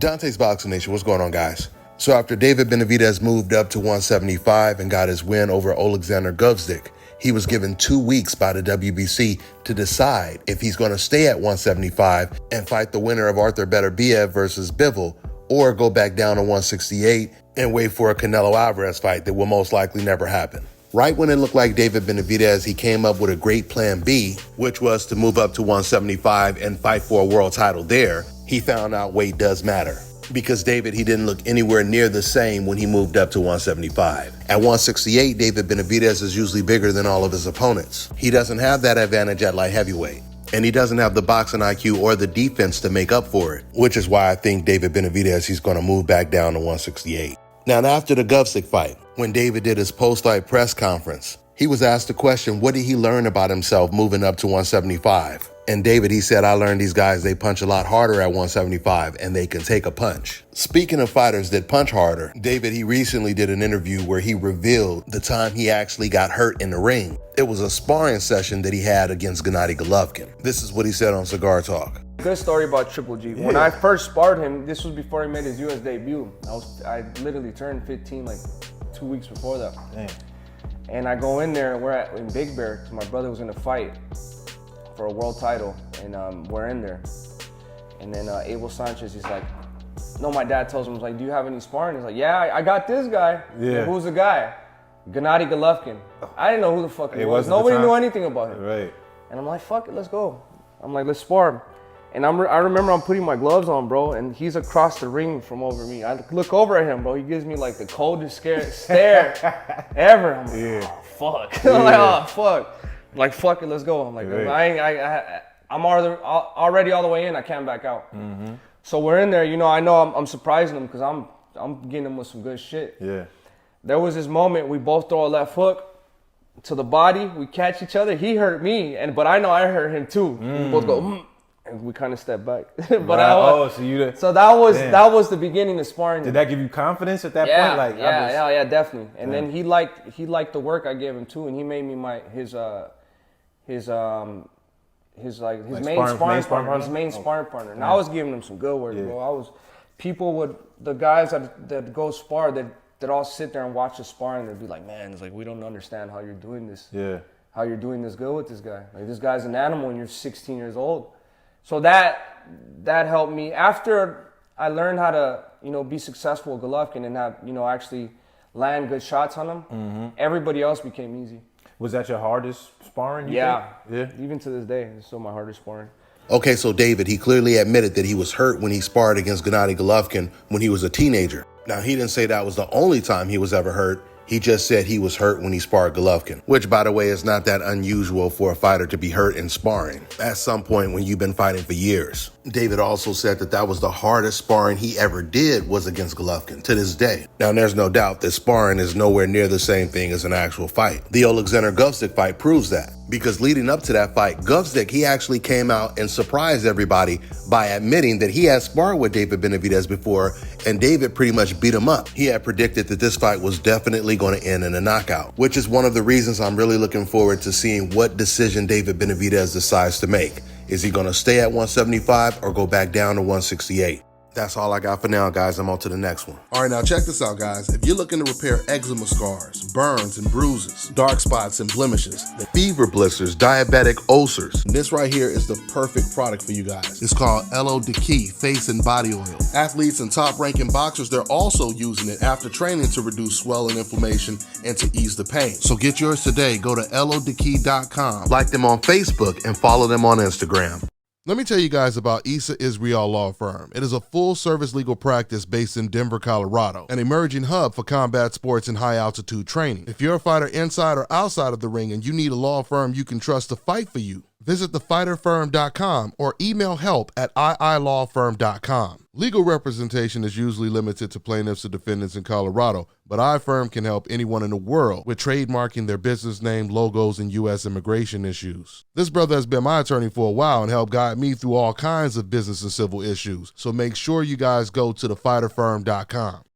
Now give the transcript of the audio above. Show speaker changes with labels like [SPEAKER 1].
[SPEAKER 1] Dante's Boxing Nation, what's going on, guys? So after David Benavidez moved up to 175 and got his win over Alexander Golovkin, he was given 2 weeks by the WBC to decide if he's going to stay at 175 and fight the winner of Arthur Beterbiev versus Bivol, or go back down to 168 and wait for a Canelo Alvarez fight that will most likely never happen. Right when it looked like David Benavidez, he came up with a great plan B, which was to move up to 175 and fight for a world title there. He found out weight does matter, because David, he didn't look anywhere near the same when he moved up to 175. At 168, David Benavidez is usually bigger than all of his opponents. He doesn't have that advantage at light heavyweight, and he doesn't have the boxing IQ or the defense to make up for it, which is why I think David Benavidez, he's going to move back down to 168. Now, after the Golovkin fight, when David did his post-fight press conference, he was asked the question, what did he learn about himself moving up to 175? And David, he said, I learned these guys, they punch a lot harder at 175 and they can take a punch. Speaking of fighters that punch harder, David, he recently did an interview where he revealed the time he actually got hurt in the ring. It was a sparring session that he had against Gennady Golovkin. This is what he said on Cigar Talk.
[SPEAKER 2] Good story about Triple G. When I first sparred him, this was before he made his US debut. I literally turned 15 like 2 weeks before that. Damn. And I go in there, we're in Big Bear, because my brother was in a fight for a world title, and we're in there. And then Abel Sanchez, he's like, no, my dad tells him, he's like, do you have any sparring? He's like, yeah, I got this guy. Yeah. Like, who's the guy? Gennady Golovkin. I didn't know who the fuck he was. Nobody knew anything about him.
[SPEAKER 3] Right.
[SPEAKER 2] And I'm like, fuck it, let's go. I'm like, let's spar. And I remember I'm putting my gloves on, bro, and he's across the ring from over me. I look over at him, bro. He gives me like the coldest stare ever. I'm like, oh, fuck. I'm like, oh, fuck. Like, fuck it, let's go. I'm like, I'm already all the way in. I can't back out. Mm-hmm. So we're in there. You know I'm surprising him because I'm getting him with some good shit. Yeah. There was this moment we both throw a left hook to the body. We catch each other. He hurt me, but I know I hurt him too. We both go, and we kind of step back. But so that was the beginning of sparring.
[SPEAKER 3] Did that give you confidence at that point? Like,
[SPEAKER 2] yeah, definitely. And then he liked the work I gave him too, and he made me his main sparring partner. And I was giving him some good work, bro. The guys that go spar, that all sit there and watch the sparring, they'd be like, man, it's like, we don't understand how you're doing this. Yeah. How you're doing this good with this guy. Like, this guy's an animal and you're 16 years old. So that helped me. After I learned how to, be successful with Golovkin and have, actually land good shots on him, everybody else became easy.
[SPEAKER 3] Was that your hardest sparring?
[SPEAKER 2] Yeah. Even to this day, it's still my hardest sparring.
[SPEAKER 1] Okay, so David, he clearly admitted that he was hurt when he sparred against Gennady Golovkin when he was a teenager. Now, he didn't say that was the only time he was ever hurt. He just said he was hurt when he sparred Golovkin, which, by the way, is not that unusual for a fighter to be hurt in sparring at some point when you've been fighting for years. David also said that was the hardest sparring he ever did was against Golovkin to this day. Now, there's no doubt that sparring is nowhere near the same thing as an actual fight. The Alexander Golovkin fight proves that, because leading up to that fight, Golovkin, he actually came out and surprised everybody by admitting that he had sparred with David Benavidez before, and David pretty much beat him up. He had predicted that this fight was definitely going to end in a knockout, which is one of the reasons I'm really looking forward to seeing what decision David Benavidez decides to make. Is he going to stay at 175 or go back down to 168? That's all I got for now, guys. I'm on to the next one. All right, now check this out, guys. If you're looking to repair eczema scars, burns and bruises, dark spots and blemishes, fever blisters, diabetic ulcers, this right here is the perfect product for you guys. It's called LO Decay Face and Body Oil. Athletes and top-ranking boxers, they're also using it after training to reduce swelling, inflammation, and to ease the pain. So get yours today. Go to lodecay.com, like them on Facebook, and follow them on Instagram. Let me tell you guys about Issa Israel Law Firm. It is a full-service legal practice based in Denver, Colorado, an emerging hub for combat sports and high-altitude training. If you're a fighter inside or outside of the ring and you need a law firm you can trust to fight for you, visit thefighterfirm.com or email help@iilawfirm.com. Legal representation is usually limited to plaintiffs or defendants in Colorado, but iFirm can help anyone in the world with trademarking their business name, logos, and U.S. immigration issues. This brother has been my attorney for a while and helped guide me through all kinds of business and civil issues, so make sure you guys go to thefighterfirm.com.